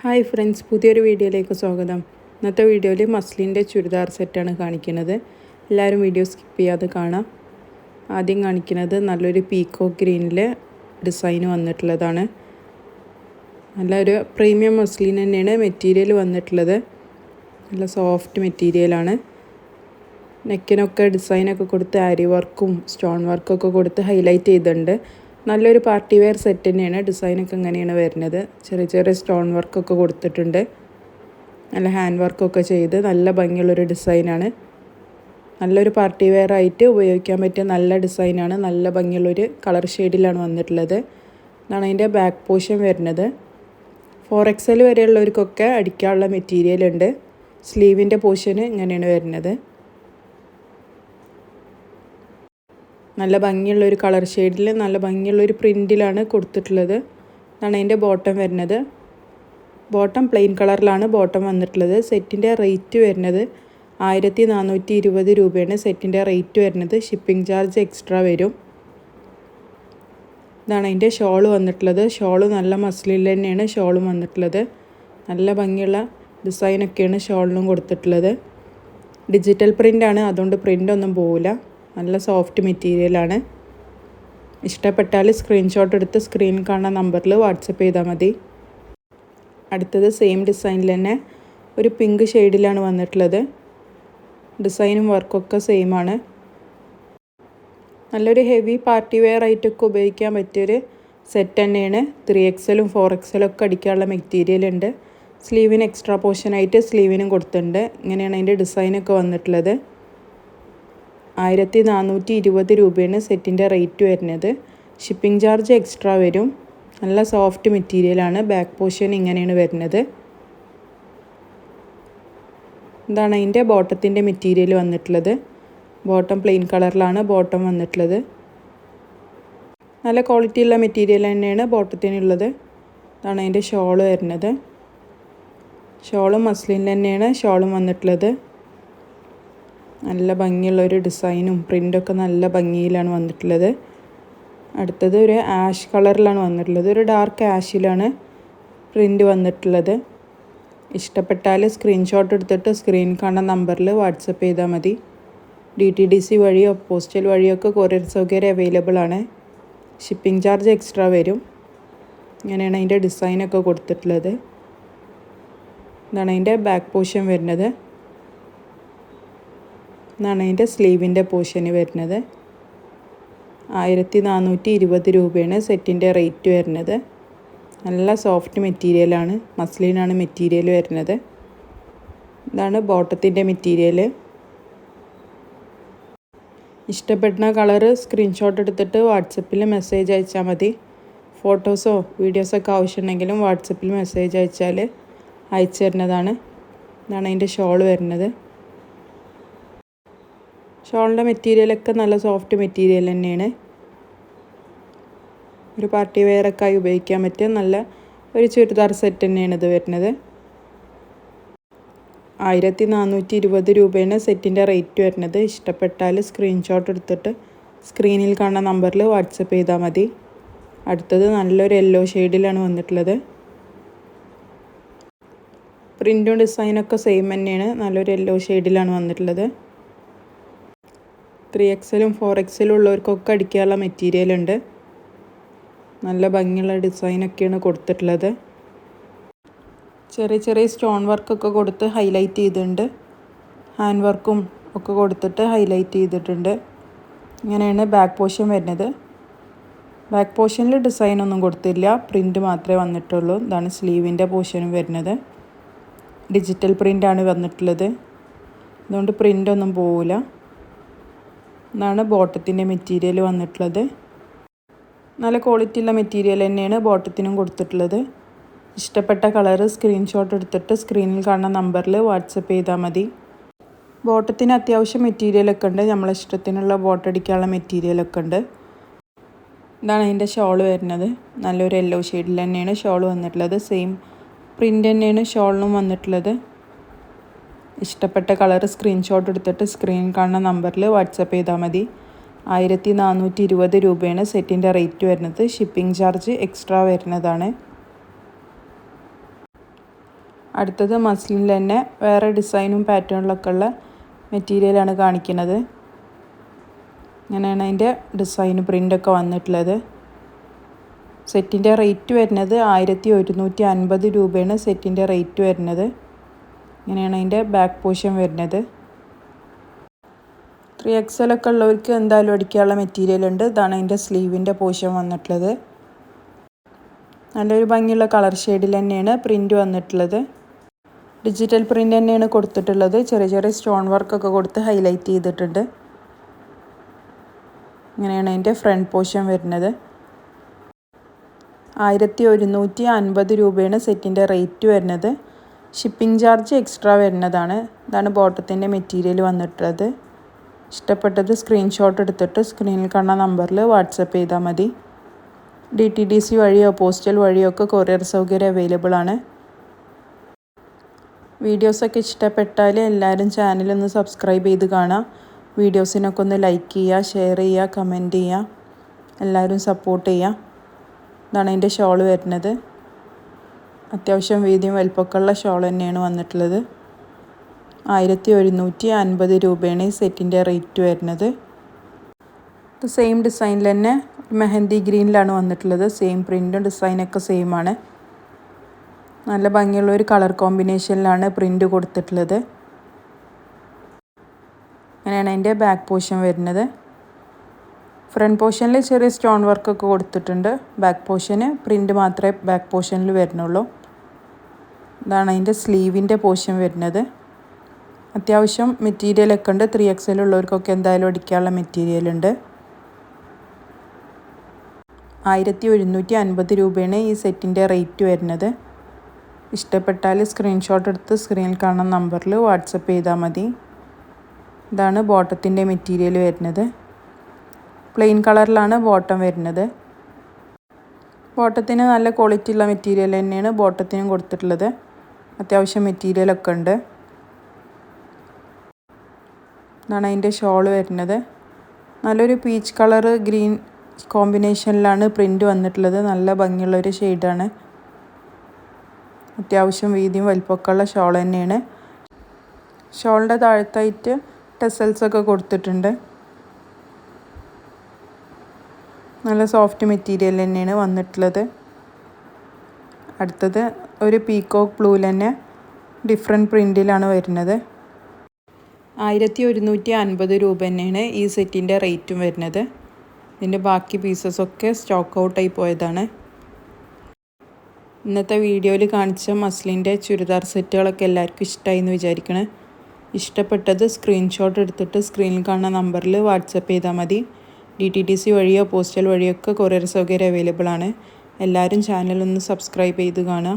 Hi friends, പുതിയൊരു വീഡിയോയിലേക്ക് സ്വാഗതം. ഇന്നത്തെ വീഡിയോയിൽ മസ്ലിൻ്റെ ചുരിദാർ സെറ്റാണ് കാണിക്കുന്നത്. എല്ലാവരും വീഡിയോ സ്കിപ്പ് ചെയ്യാതെ കാണാം. ആദ്യം കാണിക്കുന്നത് നല്ലൊരു പീക്കോക്ക് ഗ്രീനിൽ ഡിസൈൻ വന്നിട്ടുള്ളതാണ്. നല്ലൊരു പ്രീമിയം മസ്ലിൻ തന്നെയാണ് മെറ്റീരിയൽ വന്നിട്ടുള്ളത്. നല്ല സോഫ്റ്റ് മെറ്റീരിയലാണ്. നെക്കിനൊക്കെ ഡിസൈനൊക്കെ കൊടുത്ത് ആരി വർക്കും സ്റ്റോൺ വർക്കൊക്കെ കൊടുത്ത് ഹൈലൈറ്റ് ചെയ്തിട്ടുണ്ട്. നല്ലൊരു പാർട്ടി വെയർ സെറ്റ് തന്നെയാണ്. ഡിസൈനൊക്കെ ഇങ്ങനെയാണ് വരുന്നത്. ചെറിയ ചെറിയ സ്റ്റോൺ വർക്കൊക്കെ കൊടുത്തിട്ടുണ്ട്. നല്ല ഹാൻഡ് വർക്കൊക്കെ ചെയ്ത് നല്ല ഭംഗിയുള്ളൊരു ഡിസൈനാണ്. നല്ലൊരു പാർട്ടി വെയർ ആയിട്ട് ഉപയോഗിക്കാൻ പറ്റിയ നല്ല ഡിസൈനാണ്. നല്ല ഭംഗിയുള്ളൊരു കളർ ഷെയ്ഡിലാണ് വന്നിട്ടുള്ളത്. ഇതാണ് അതിൻ്റെ ബാക്ക് പോർഷൻ വരുന്നത്. 4XL വരെയുള്ളവർക്കൊക്കെ അടിക്കാനുള്ള മെറ്റീരിയൽ ഉണ്ട്. സ്ലീവിൻ്റെ പോർഷന് ഇങ്ങനെയാണ് വരുന്നത്. നല്ല ഭംഗിയുള്ളൊരു കളർ ഷെയ്ഡിൽ നല്ല ഭംഗിയുള്ളൊരു പ്രിൻറ്റിലാണ് കൊടുത്തിട്ടുള്ളത്. ഇതാണ് അതിൻ്റെ ബോട്ടം വരുന്നത്. ബോട്ടം പ്ലെയിൻ കളറിലാണ് ബോട്ടം വന്നിട്ടുള്ളത്. സെറ്റിൻ്റെ റേറ്റ് വരുന്നത് 1420 രൂപയാണ് സെറ്റിൻ്റെ റേറ്റ് വരുന്നത്. ഷിപ്പിംഗ് ചാർജ് എക്സ്ട്രാ വരും. ഇതാണ് അതിൻ്റെ ഷോൾ വന്നിട്ടുള്ളത്. ഷോൾ നല്ല മസ്ലിനിൽ തന്നെയാണ് ഷോളും വന്നിട്ടുള്ളത്. നല്ല ഭംഗിയുള്ള ഡിസൈനൊക്കെയാണ് ഷോളിനും കൊടുത്തിട്ടുള്ളത്. ഡിജിറ്റൽ പ്രിൻ്റാണ്, അതുകൊണ്ട് പ്രിൻ്റൊന്നും പോവില്ല. നല്ല സോഫ്റ്റ് മെറ്റീരിയലാണ്. ഇഷ്ടപ്പെട്ടാൽ സ്ക്രീൻഷോട്ട് എടുത്ത് സ്ക്രീനിൽ കാണുന്ന നമ്പറിൽ വാട്സപ്പ് ചെയ്താൽ മതി. അടുത്തത് സെയിം ഡിസൈനിൽ തന്നെ ഒരു പിങ്ക് ഷെയ്ഡിലാണ് വന്നിട്ടുള്ളത്. ഡിസൈനും വർക്കൊക്കെ സെയിം ആണ്. നല്ലൊരു ഹെവി പാർട്ടി വെയർ ആയിട്ടൊക്കെ ഉപയോഗിക്കാൻ പറ്റിയൊരു സെറ്റ് തന്നെയാണ്. 3XL 4XL ഒക്കെ അടിക്കാനുള്ള മെറ്റീരിയൽ ഉണ്ട്. സ്ലീവിന് എക്സ്ട്രാ പോർഷനായിട്ട് സ്ലീവിനും കൊടുത്തിട്ടുണ്ട്. ഇങ്ങനെയാണ് അതിൻ്റെ ഡിസൈനൊക്കെ വന്നിട്ടുള്ളത്. 1420 രൂപയാണ് സെറ്റിൻ്റെ റേറ്റ് വരുന്നത്. ഷിപ്പിംഗ് ചാർജ് എക്സ്ട്രാ വരും. നല്ല സോഫ്റ്റ് മെറ്റീരിയലാണ്. ബാക്ക് പോർഷൻ ഇങ്ങനെയാണ് വരുന്നത്. ഇതാണ് അതിൻ്റെ ബോട്ടത്തിൻ്റെ മെറ്റീരിയൽ വന്നിട്ടുള്ളത്. ബോട്ടം പ്ലെയിൻ കളറിലാണ് ബോട്ടം വന്നിട്ടുള്ളത്. നല്ല ക്വാളിറ്റിയുള്ള മെറ്റീരിയൽ തന്നെയാണ് ബോട്ടത്തിനുള്ളത്. ഇതാണ് അതിൻ്റെ ഷോള് വരുന്നത്. ഷോളും മസ്ലിൻ തന്നെയാണ് ഷോളും വന്നിട്ടുള്ളത്. നല്ല ഭംഗിയുള്ളൊരു ഡിസൈനും പ്രിൻ്റൊക്കെ നല്ല ഭംഗിയിലാണ് വന്നിട്ടുള്ളത്. അടുത്തത് ഒരു ആഷ് കളറിലാണ് വന്നിട്ടുള്ളത്. ഒരു ഡാർക്ക് ആഷിലാണ് പ്രിൻ്റ് വന്നിട്ടുള്ളത്. ഇഷ്ടപ്പെട്ടാൽ സ്ക്രീൻഷോട്ട് എടുത്തിട്ട് സ്ക്രീൻ കാണുന്ന നമ്പറിൽ വാട്സപ്പ് ചെയ്താൽ മതി. DTDC വഴിയോ പോസ്റ്റൽ വഴിയൊക്കെ കൊറിയർ സൗകര്യം അവൈലബിൾ ആണ്. ഷിപ്പിംഗ് ചാർജ് എക്സ്ട്രാ വരും. ഇങ്ങനെയാണ് അതിൻ്റെ ഡിസൈനൊക്കെ കൊടുത്തിട്ടുള്ളത്. ഇതാണ് അതിൻ്റെ ബാക്ക് പോർഷൻ വരുന്നത്. ഇതാണ് അതിൻ്റെ സ്ലീവിൻ്റെ പോർഷന് വരുന്നത്. 1420 രൂപയാണ് സെറ്റിൻ്റെ റേറ്റ് വരുന്നത്. നല്ല സോഫ്റ്റ് മെറ്റീരിയലാണ്. മസ്ലിനാണ് മെറ്റീരിയൽ വരുന്നത്. ഇതാണ് ബോട്ടത്തിൻ്റെ മെറ്റീരിയൽ. ഇഷ്ടപ്പെടുന്ന കളറ് സ്ക്രീൻഷോട്ട് എടുത്തിട്ട് വാട്സപ്പിൽ മെസ്സേജ് അയച്ചാൽ മതി. ഫോട്ടോസോ വീഡിയോസൊക്കെ ആവശ്യമുണ്ടെങ്കിലും വാട്സപ്പിൽ മെസ്സേജ് അയച്ചാൽ അയച്ചു തരുന്നതാണ്. ഇതാണ് അതിൻ്റെ ഷോൾ വരുന്നത്. ഷോളിൻ്റെ മെറ്റീരിയലൊക്കെ നല്ല സോഫ്റ്റ് മെറ്റീരിയൽ തന്നെയാണ്. ഒരു പാർട്ടി വെയറൊക്കെ ആയി ഉപയോഗിക്കാൻ പറ്റിയ നല്ല ഒരു ചുരിദാർ സെറ്റ് തന്നെയാണ് ഇത് വരുന്നത്. 1420 രൂപയാണ് സെറ്റിൻ്റെ റേറ്റ് വരുന്നത്. ഇഷ്ടപ്പെട്ടാൽ സ്ക്രീൻഷോട്ട് എടുത്തിട്ട് സ്ക്രീനിൽ കാണുന്ന നമ്പറിൽ വാട്സപ്പ് ചെയ്താൽ മതി. അടുത്തത് നല്ലൊരു യെല്ലോ ഷെയ്ഡിലാണ് വന്നിട്ടുള്ളത്. പ്രിൻറ്റും ഡിസൈനൊക്കെ സെയിം തന്നെയാണ്. നല്ലൊരു യെല്ലോ ഷെയ്ഡിലാണ് വന്നിട്ടുള്ളത്. 3XL 4XL ഉള്ളവർക്കൊക്കെ അടിക്കാനുള്ള മെറ്റീരിയൽ ഉണ്ട്. നല്ല ഭംഗിയുള്ള ഡിസൈനൊക്കെയാണ് കൊടുത്തിട്ടുള്ളത്. ചെറിയ ചെറിയ സ്റ്റോൺ വർക്കൊക്കെ കൊടുത്ത് ഹൈലൈറ്റ് ചെയ്തിട്ടുണ്ട്. ഹാൻഡ് വർക്കും ഒക്കെ കൊടുത്തിട്ട് ഹൈലൈറ്റ് ചെയ്തിട്ടുണ്ട്. ഇങ്ങനെയാണ് ബാക്ക് പോർഷൻ വരുന്നത്. ബാക്ക് പോർഷനിൽ ഡിസൈനൊന്നും കൊടുത്തില്ല, പ്രിൻറ്റ് മാത്രമേ വന്നിട്ടുള്ളൂ. ഇതാണ് സ്ലീവിൻ്റെ പോർഷനും വരുന്നത്. ഡിജിറ്റൽ പ്രിൻ്റാണ് വന്നിട്ടുള്ളത്, അതുകൊണ്ട് പ്രിൻ്റൊന്നും പോവില്ല. ഇതാണ് ബോട്ടത്തിൻ്റെ മെറ്റീരിയൽ വന്നിട്ടുള്ളത്. നല്ല ക്വാളിറ്റിയുള്ള മെറ്റീരിയൽ തന്നെയാണ് ബോട്ടത്തിനും കൊടുത്തിട്ടുള്ളത്. ഇഷ്ടപ്പെട്ട കളറ് സ്ക്രീൻഷോട്ട് എടുത്തിട്ട് സ്ക്രീനിൽ കാണുന്ന നമ്പറിൽ വാട്സപ്പ് ചെയ്താൽ മതി. ബോട്ടത്തിന് അത്യാവശ്യം മെറ്റീരിയലൊക്കെ ഉണ്ട്. നമ്മളെ ഇഷ്ടത്തിനുള്ള ബോട്ട് അടിക്കാനുള്ള മെറ്റീരിയലൊക്കെ ഉണ്ട്. ഇതാണ് അതിൻ്റെ ഷോൾ വരുന്നത്. നല്ലൊരു യെല്ലോ ഷെയ്ഡിൽ തന്നെയാണ് ഷോൾ വന്നിട്ടുള്ളത്. സെയിം പ്രിൻ്റ് തന്നെയാണ് ഷോളിനും വന്നിട്ടുള്ളത്. ഇഷ്ടപ്പെട്ട കളർ സ്ക്രീൻഷോട്ട് എടുത്തിട്ട് സ്ക്രീൻ കാണുന്ന നമ്പറിൽ വാട്സപ്പ് ചെയ്താൽ മതി. 1420 രൂപയാണ് സെറ്റിൻ്റെ റേറ്റ് വരുന്നത്. ഷിപ്പിംഗ് ചാർജ് എക്സ്ട്രാ വരുന്നതാണ്. അടുത്തത് മസ്ലിനിൽ തന്നെ വേറെ ഡിസൈനും പാറ്റേണിലൊക്കെ ഉള്ള മെറ്റീരിയലാണ് കാണിക്കുന്നത്. ഇങ്ങനെയാണ് അതിൻ്റെ ഡിസൈൻ പ്രിൻ്റൊക്കെ വന്നിട്ടുള്ളത്. സെറ്റിൻ്റെ റേറ്റ് വരുന്നത് 1150 രൂപയാണ് സെറ്റിൻ്റെ റേറ്റ് വരുന്നത്. ഇങ്ങനെയാണ് അതിൻ്റെ ബാക്ക് പോർഷൻ വരുന്നത്. 3XL ഒക്കെ ഉള്ളവർക്ക് എന്തായാലും അടിക്കാനുള്ള മെറ്റീരിയൽ ഉണ്ട്. ഇതാണ് അതിൻ്റെ സ്ലീവിൻ്റെ പോർഷൻ വന്നിട്ടുള്ളത്. നല്ലൊരു ഭംഗിയുള്ള കളർ ഷെയ്ഡിൽ തന്നെയാണ് പ്രിൻ്റ് വന്നിട്ടുള്ളത്. ഡിജിറ്റൽ പ്രിൻ്റ് തന്നെയാണ് കൊടുത്തിട്ടുള്ളത്. ചെറിയ ചെറിയ സ്റ്റോൺ വർക്കൊക്കെ കൊടുത്ത് ഹൈലൈറ്റ് ചെയ്തിട്ടുണ്ട്. ഇങ്ങനെയാണ് അതിൻ്റെ ഫ്രണ്ട് പോർഷൻ വരുന്നത്. 1150 രൂപയാണ് സെറ്റിൻ്റെ റേറ്റ് വരുന്നത്. ഷിപ്പിംഗ് ചാർജ് എക്സ്ട്രാ വരുന്നതാണ്. ഇതാണ് ബോട്ടത്തിൻ്റെ മെറ്റീരിയൽ വന്നിട്ടുള്ളത്. ഇഷ്ടപ്പെട്ടത് സ്ക്രീൻഷോട്ട് എടുത്തിട്ട് സ്ക്രീനിൽ കാണുന്ന നമ്പറിൽ വാട്സപ്പ് ചെയ്താൽ മതി. DTDC വഴിയോ പോസ്റ്റൽ വഴിയോ ഒക്കെ കൊറിയർ സൗകര്യം അവൈലബിൾ ആണ്. വീഡിയോസൊക്കെ ഇഷ്ടപ്പെട്ടാൽ എല്ലാവരും ചാനലൊന്ന് സബ്സ്ക്രൈബ് ചെയ്ത് കാണാം. വീഡിയോസിനൊക്കെ ഒന്ന് ലൈക്ക് ചെയ്യുക, ഷെയർ ചെയ്യുക, കമൻറ്റ് ചെയ്യുക. എല്ലാവരും സപ്പോർട്ട് ചെയ്യുക. ഇതാണ് അതിൻ്റെ ഷോൾ വരുന്നത്. അത്യാവശ്യം വീതിയും വലിപ്പമൊക്കെയുള്ള ഷോൾ തന്നെയാണ് വന്നിട്ടുള്ളത്. 1150 രൂപയാണ് ഈ സെറ്റിൻ്റെ റേറ്റ് വരുന്നത്. ഇത് സെയിം ഡിസൈനിൽ തന്നെ മെഹന്തി ഗ്രീനിലാണ് വന്നിട്ടുള്ളത്. സെയിം പ്രിൻറ്റും ഡിസൈനൊക്കെ സെയിം ആണ്. നല്ല ഭംഗിയുള്ള ഒരു കളർ കോമ്പിനേഷനിലാണ് പ്രിൻ്റ് കൊടുത്തിട്ടുള്ളത്. അങ്ങനെയാണ് അതിൻ്റെ ബാക്ക് പോർഷൻ വരുന്നത്. ഫ്രണ്ട് പോർഷനിൽ ചെറിയ സ്റ്റോൺ വർക്കൊക്കെ കൊടുത്തിട്ടുണ്ട്. ബാക്ക് പോർഷന് പ്രിൻ്റ് മാത്രമേ ബാക്ക് പോർഷനിൽ വരുന്നുള്ളൂ. ഇതാണ് അതിൻ്റെ സ്ലീവിൻ്റെ പോർഷൻ വരുന്നത്. അത്യാവശ്യം മെറ്റീരിയലൊക്കെ ഉണ്ട്. 3XL ഉള്ളവർക്കൊക്കെ എന്തായാലും അടിക്കാനുള്ള മെറ്റീരിയൽ ഉണ്ട്. 1150 രൂപയാണ് ഈ സെറ്റിൻ്റെ റേറ്റ് വരുന്നത്. ഇഷ്ടപ്പെട്ടാൽ സ്ക്രീൻഷോട്ട് എടുത്ത് സ്ക്രീനിൽ കാണുന്ന നമ്പറിൽ വാട്സപ്പ് ചെയ്താൽ മതി. ഇതാണ് ബോട്ടത്തിൻ്റെ മെറ്റീരിയൽ വരുന്നത്. പ്ലെയിൻ കളറിലാണ് ബോട്ടം വരുന്നത്. ബോട്ടത്തിന് നല്ല ക്വാളിറ്റി ഉള്ള മെറ്റീരിയൽ തന്നെയാണ് ബോട്ടത്തിനും കൊടുത്തിട്ടുള്ളത്. അത്യാവശ്യം മെറ്റീരിയലൊക്കെ ഉണ്ട്. ഇതാണ് അതിൻ്റെ ഷോൾ വരുന്നത്. നല്ലൊരു പീച്ച് കളറ് ഗ്രീൻ കോമ്പിനേഷനിലാണ് പ്രിൻ്റ് വന്നിട്ടുള്ളത്. നല്ല ഭംഗിയുള്ളൊരു ഷെയ്ഡാണ്. അത്യാവശ്യം വീതിയും വലിപ്പമൊക്കെയുള്ള ഷോൾ തന്നെയാണ്. ഷോളിൻ്റെ താഴത്തായിട്ട് ടെസൽസൊക്കെ കൊടുത്തിട്ടുണ്ട്. നല്ല സോഫ്റ്റ് മെറ്റീരിയൽ തന്നെയാണ് വന്നിട്ടുള്ളത്. അടുത്തത് ഒരു പീക്കോക്ക് ബ്ലൂവിൽ തന്നെ ഡിഫറെൻറ്റ് പ്രിൻറ്റിലാണ് വരുന്നത്. 1150 രൂപ തന്നെയാണ് ഈ സെറ്റിൻ്റെ റേറ്റും വരുന്നത്. ഇതിൻ്റെ ബാക്കി പീസസൊക്കെ സ്റ്റോക്ക് ഔട്ടായി പോയതാണ്. ഇന്നത്തെ വീഡിയോയിൽ കാണിച്ച മസ്ലിൻ്റെ ചുരിദാർ സെറ്റുകളൊക്കെ എല്ലാവർക്കും ഇഷ്ടമായി എന്ന് വിചാരിക്കണം. ഇഷ്ടപ്പെട്ടത് സ്ക്രീൻഷോട്ട് എടുത്തിട്ട് സ്ക്രീനിൽ കാണുന്ന നമ്പറിൽ വാട്സപ്പ് ചെയ്താൽ മതി. DTDC വഴിയോ പോസ്റ്റൽ വഴിയോ ഒക്കെ കൊറിയർ സൗകര്യം അവൈലബിൾ ആണ്. എല്ലാവരും ചാനലൊന്ന് സബ്സ്ക്രൈബ് ചെയ്ത് കാണുക.